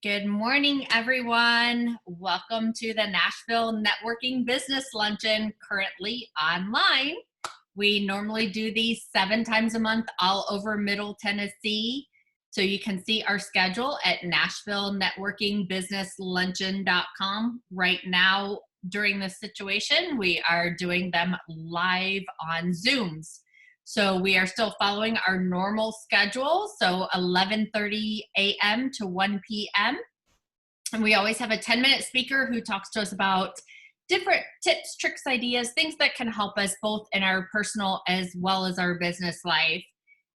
Good morning, everyone. Welcome to the Nashville Networking Business Luncheon, currently online. We normally do these 7 times a month all over Middle Tennessee. So you can see our schedule at NashvilleNetworkingBusinessLuncheon.com. Right now, during this situation, we are doing them live on Zooms. So we are still following our normal schedule, so 11:30 a.m. to 1 p.m. And we always have a 10-minute speaker who talks to us about different tips, tricks, ideas, things that can help us both in our personal as well as our business life.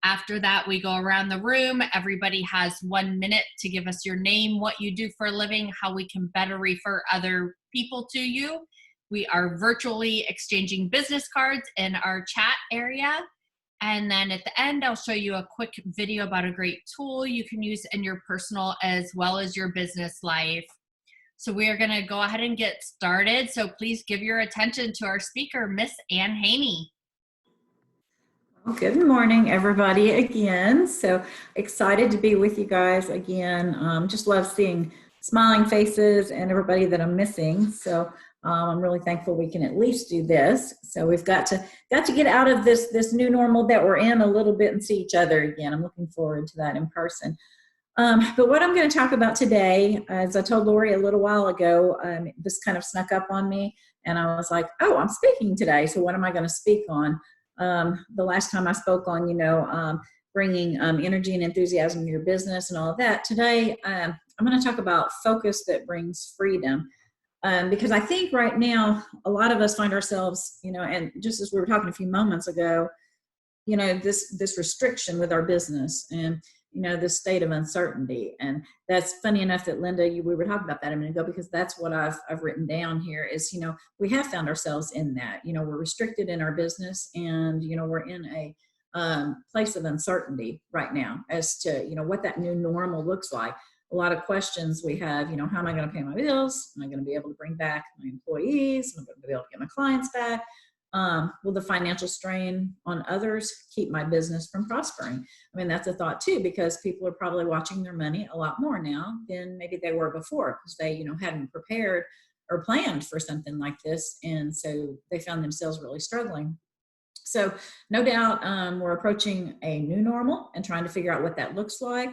After that, we go around the room. Everybody has 1 minute to give us your name, what you do for a living, how we can better refer other people to you. We are virtually exchanging business cards in our chat area. And then at the end, I'll show you a quick video about a great tool you can use in your personal as well as your business life. So we are going to go ahead and get started. So please give your attention to our speaker, Miss AnnHaney. Well, good morning, everybody, again. So excited to be with you guys again. Just love seeing smiling faces and everybody that I'm missing. So I'm really thankful we can at least do this. So we've got to get out of this new normal that we're in a little bit and see each other again. I'm looking forward to that in person. But what I'm going to talk about today, as I told Lori a little while ago, this kind of snuck up on me, and I was like, oh, I'm speaking today. So what am I going to speak on? The last time I spoke on, bringing energy and enthusiasm to your business and all of that. Today, I'm going to talk about focus that brings freedom. Because I think right now, a lot of us find ourselves, and just as we were talking a few moments ago, this restriction with our business and, this state of uncertainty. And that's funny enough that Linda, we were talking about that a minute ago, because that's what I've written down here is, we have found ourselves in that, we're restricted in our business and, we're in a place of uncertainty right now as to, what that new normal looks like. A lot of questions we have, how am I going to pay my bills? Am I going to be able to bring back my employees? Am I going to be able to get my clients back? Will the financial strain on others keep my business from prospering? I mean, that's a thought too, because people are probably watching their money a lot more now than maybe they were before, because they, hadn't prepared or planned for something like this. And so they found themselves really struggling. So no doubt we're approaching a new normal and trying to figure out what that looks like.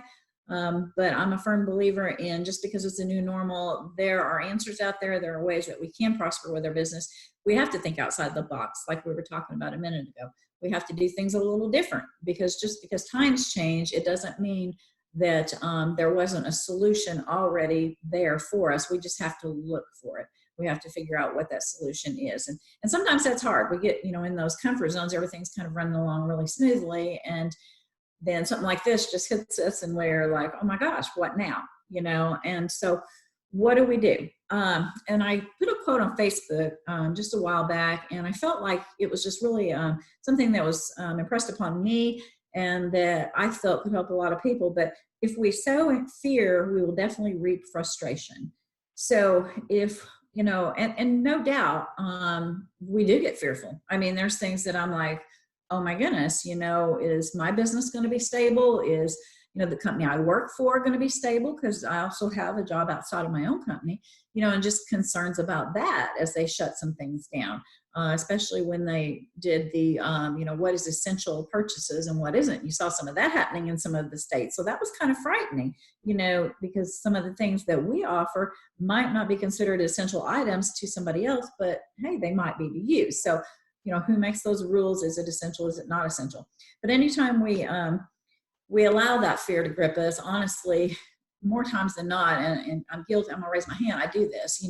But I'm a firm believer in just because it's a new normal, there are answers out there. There are ways that we can prosper with our business. We have to think outside the box, like we were talking about a minute ago. We have to do things a little different, because just because times change, it doesn't mean that there wasn't a solution already there for us. We just have to look for it. We have to figure out what that solution is. And sometimes that's hard. We get, in those comfort zones, everything's kind of running along really smoothly. And then something like this just hits us and we're like, oh my gosh, what now? And so what do we do? And I put a quote on Facebook just a while back, and I felt like it was just really something that was impressed upon me and that I felt could help a lot of people. But if we sow in fear, we will definitely reap frustration. So if, and no doubt we do get fearful. I mean, there's things that I'm like, oh my goodness, is my business going to be stable? Is, the company I work for going to be stable? Because I also have a job outside of my own company, and just concerns about that as they shut some things down, especially when they did the, what is essential purchases and what isn't. You saw some of that happening in some of the states. So that was kind of frightening, because some of the things that we offer might not be considered essential items to somebody else, but hey, they might be to you. So who makes those rules? Is it essential? Is it not essential? But anytime we allow that fear to grip us, honestly, more times than not, and I'm guilty, I'm gonna raise my hand, I do this,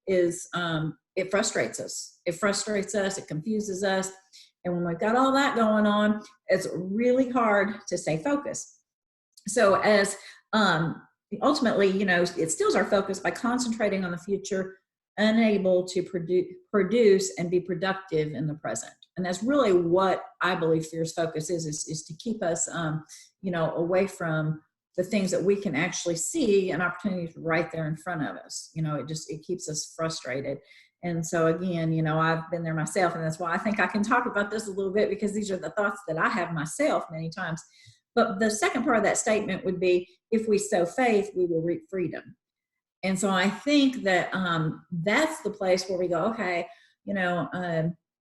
it frustrates us. It frustrates us, it confuses us. And when we've got all that going on, it's really hard to stay focused. So as ultimately, it steals our focus by concentrating on the future, unable to produce and be productive in the present. And that's really what I believe fear's focus is to keep us, away from the things that we can actually see and opportunities right there in front of us. It keeps us frustrated. And so again, I've been there myself, and that's why I think I can talk about this a little bit, because these are the thoughts that I have myself many times. But the second part of that statement would be, if we sow faith, we will reap freedom. And so I think that that's the place where we go, okay, you know,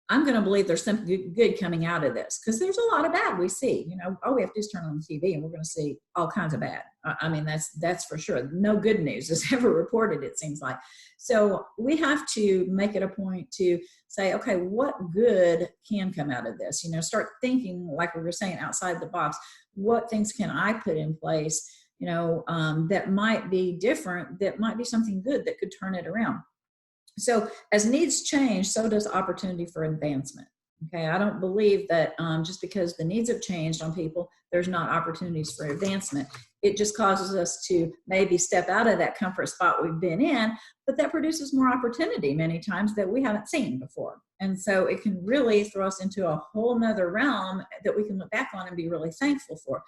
I'm going to believe there's something good coming out of this, because there's a lot of bad we see. You know, all we have to do is turn on the TV and we're going to see all kinds of bad. I mean, that's for sure. No good news is ever reported, it seems like. So we have to make it a point to say, okay, what good can come out of this? You know, start thinking, like we were saying, outside the box. What things can I put in place, you know, that might be different, that might be something good that could turn it around. So as needs change, so does opportunity for advancement. Okay, I don't believe that just because the needs have changed on people, there's not opportunities for advancement. It just causes us to maybe step out of that comfort spot we've been in, but that produces more opportunity many times that we haven't seen before. And so it can really throw us into a whole nother realm that we can look back on and be really thankful for.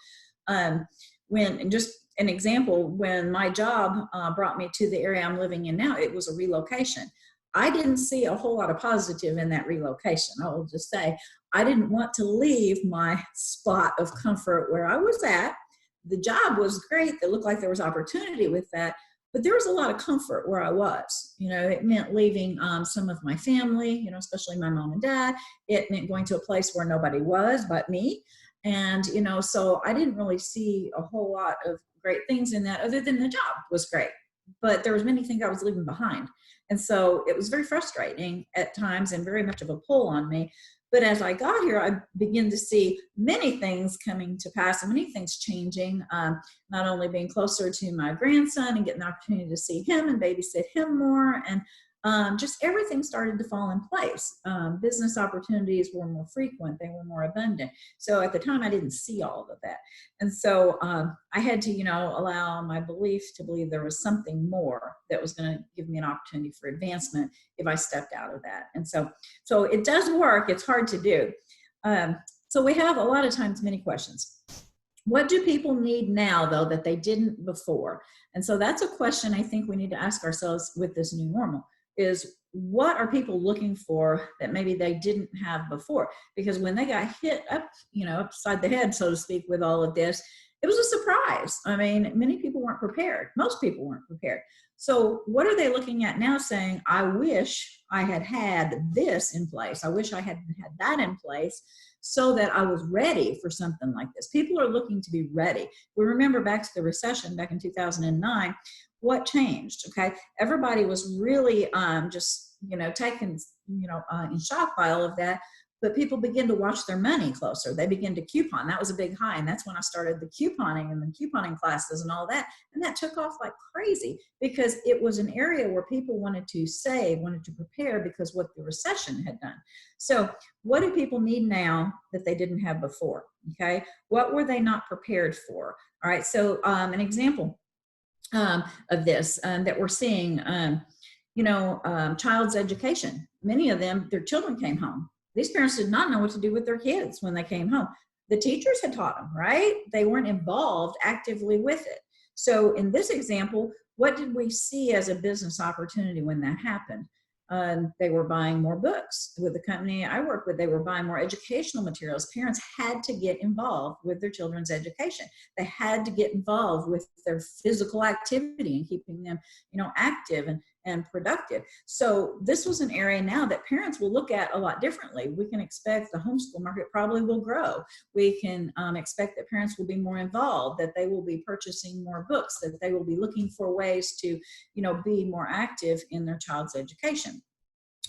When, just an example, when my job brought me to the area I'm living in now, it was a relocation. I didn't see a whole lot of positive in that relocation. I will just say, I didn't want to leave my spot of comfort where I was at. The job was great. It looked like there was opportunity with that, but there was a lot of comfort where I was. You know, it meant leaving some of my family, you know, especially my mom and dad. It meant going to a place where nobody was but me. And, you know, so I didn't really see a whole lot of great things in that, other than the job was great. But there was many things I was leaving behind. And so it was very frustrating at times and very much of a pull on me. But as I got here, I began to see many things coming to pass and many things changing, not only being closer to my grandson and getting the opportunity to see him and babysit him more, and just everything started to fall in place. Business opportunities were more frequent. They were more abundant. So at the time, I didn't see all of that. And so I had to, you know, allow my belief to believe there was something more that was going to give me an opportunity for advancement if I stepped out of that. And so it does work. It's hard to do. So we have a lot of times many questions. What do people need now, though, that they didn't before? And so that's a question I think we need to ask ourselves with this new normal. Is what are people looking for that maybe they didn't have before? Because when they got hit up, you know, upside the head, so to speak, with all of this, it was a surprise. I mean, many people weren't prepared. Most people weren't prepared. So what are they looking at now saying, I wish I had had this in place. I wish I had had that in place so that I was ready for something like this. People are looking to be ready. We remember back to the recession back in 2009. What changed? Okay, everybody was really just, you know, taken, you know, in shock by all of that. But people begin to watch their money closer. They begin to coupon. That was a big high, and that's when I started the couponing and the couponing classes and all that. And that took off like crazy because it was an area where people wanted to save, wanted to prepare because what the recession had done. So what do people need now that they didn't have before? Okay, what were they not prepared for? All right, so an example of this that we're seeing, you know, child's education. Many of them, their children came home. These parents did not know what to do with their kids when they came home. The teachers had taught them, right? They weren't involved actively with it. So in this example, what did we see as a business opportunity when that happened? They were buying more books. With the company I work with, they were buying more educational materials. Parents had to get involved with their children's education. They had to get involved with their physical activity and keeping them, you know, active and productive. So this was an area now that parents will look at a lot differently. We can expect the homeschool market probably will grow. We can expect that parents will be more involved, that they will be purchasing more books, that they will be looking for ways to, you know, be more active in their child's education.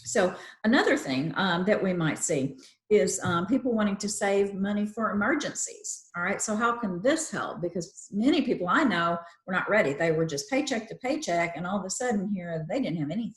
So another thing that we might see is people wanting to save money for emergencies. All right, so how can this help? Because many people I know were not ready. They were just paycheck to paycheck, and all of a sudden here, they didn't have anything.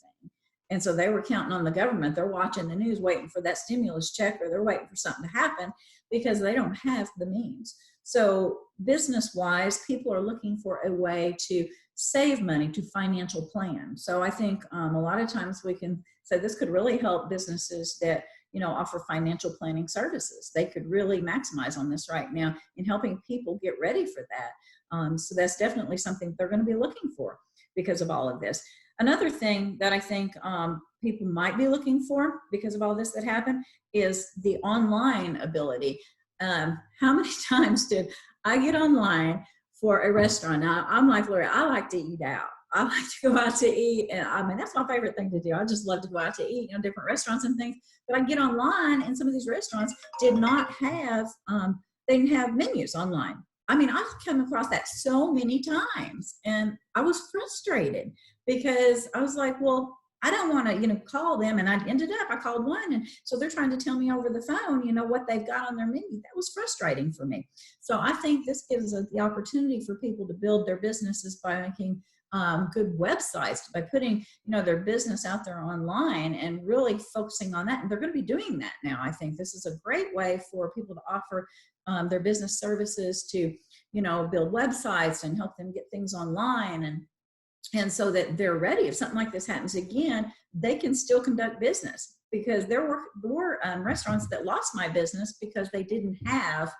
And so they were counting on the government. They're watching the news, waiting for that stimulus check, or they're waiting for something to happen because they don't have the means. So business-wise, people are looking for a way to save money, to financial plan. So I think a lot of times we can say this could really help businesses that, you know, offer financial planning services. They could really maximize on this right now in helping people get ready for that. So that's definitely something they're going to be looking for because of all of this. Another thing that I think people might be looking for because of all this that happened is the online ability. how many times did I get online for a restaurant? Now, I'm like Lori, I like to eat out. I like to go out to eat, and I mean, that's my favorite thing to do. I just love to go out to eat, different restaurants and things. But I get online, and some of these restaurants did not have, they didn't have menus online. I mean, I've come across that so many times, and I was frustrated because I was like, well, I don't want to, call them. And I called one. And so they're trying to tell me over the phone, what they've got on their menu. That was frustrating for me. So I think this gives us the opportunity for people to build their businesses by making good websites, by putting, their business out there online and really focusing on that. And they're going to be doing that now. I think this is a great way for people to offer their business services to, build websites and help them get things online. And so that they're ready. If something like this happens again, they can still conduct business, because there were restaurants that lost my business because they didn't have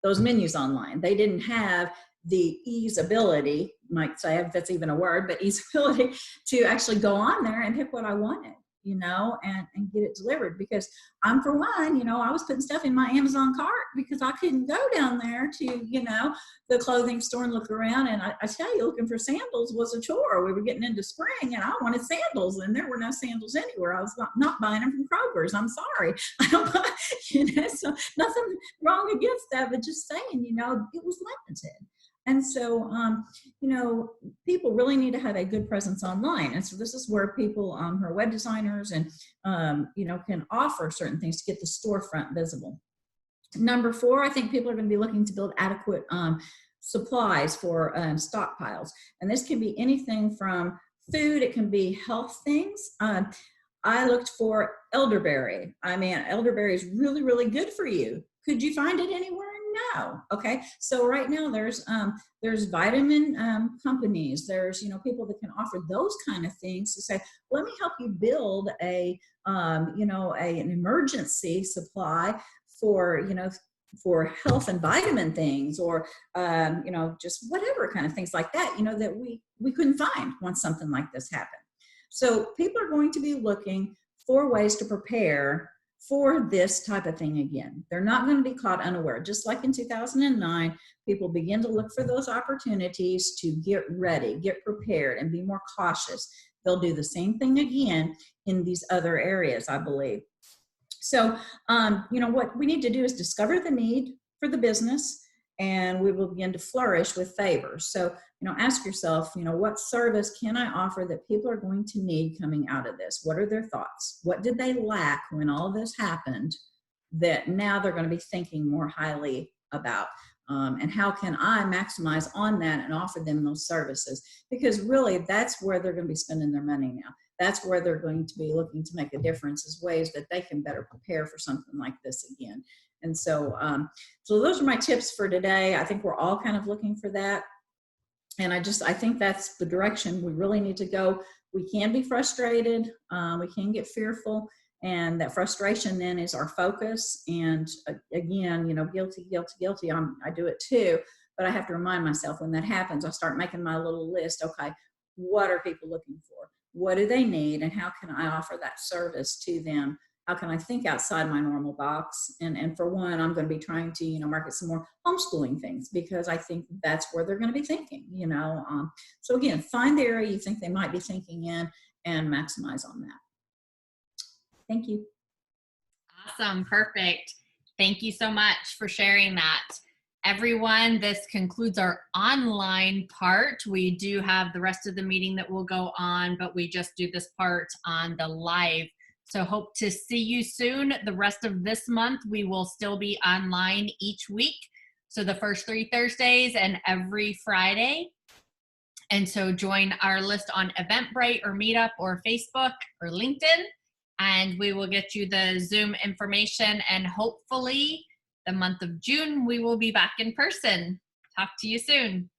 those menus online. They didn't have the easeability, might say, if that's even a word, but easeability to actually go on there and pick what I wanted, and get it delivered. Because I'm, for one, I was putting stuff in my Amazon cart because I couldn't go down there to, the clothing store and look around. And I tell you, looking for sandals was a chore. We were getting into spring and I wanted sandals, and there were no sandals anywhere. I was not buying them from Kroger's. I'm sorry. I don't buy, so nothing wrong against that, but just saying, it was limited. And so, people really need to have a good presence online. And so this is where people who are web designers and, can offer certain things to get the storefront visible. Number 4, I think people are going to be looking to build adequate supplies for stockpiles. And this can be anything from food. It can be health things. I looked for elderberry. I mean, elderberry is really, really good for you. Could you find it anywhere? No. Okay. So right now there's vitamin companies. There's people that can offer those kind of things to say, let me help you build an emergency supply for for health and vitamin things, or just whatever kind of things like that that we couldn't find once something like this happened. So people are going to be looking for ways to prepare for this type of thing again. They're not going to be caught unaware. Just like in 2009, people begin to look for those opportunities to get ready, get prepared, and be more cautious. They'll do the same thing again in these other areas, I believe. So, what we need to do is discover the need for the business, and we will begin to flourish with favor. So, ask yourself, what service can I offer that people are going to need coming out of this? What are their thoughts? What did they lack when all this happened that now they're going to be thinking more highly about? And how can I maximize on that and offer them those services? Because really, that's where they're going to be spending their money now. That's where they're going to be looking to make a difference, is ways that they can better prepare for something like this again. And so, so those are my tips for today. I think we're all kind of looking for that. And I think that's the direction we really need to go. We can be frustrated. We can get fearful. And that frustration then is our focus. And again, guilty. I do it too. But I have to remind myself, when that happens, I start making my little list. Okay, what are people looking for? What do they need? And how can I offer that service to them? How can I think outside my normal box? And for one, I'm going to be trying to, market some more homeschooling things, because I think that's where they're going to be thinking, So again, find the area you think they might be thinking in and maximize on that. Thank you. Awesome. Perfect. Thank you so much for sharing that. Everyone, this concludes our online part. We do have the rest of the meeting that will go on, but we just do this part on the live. So hope to see you soon. The rest of this month, we will still be online each week. So the first 3 Thursdays and every Friday. And so join our list on Eventbrite or Meetup or Facebook or LinkedIn, and we will get you the Zoom information. And hopefully the month of June, we will be back in person. Talk to you soon.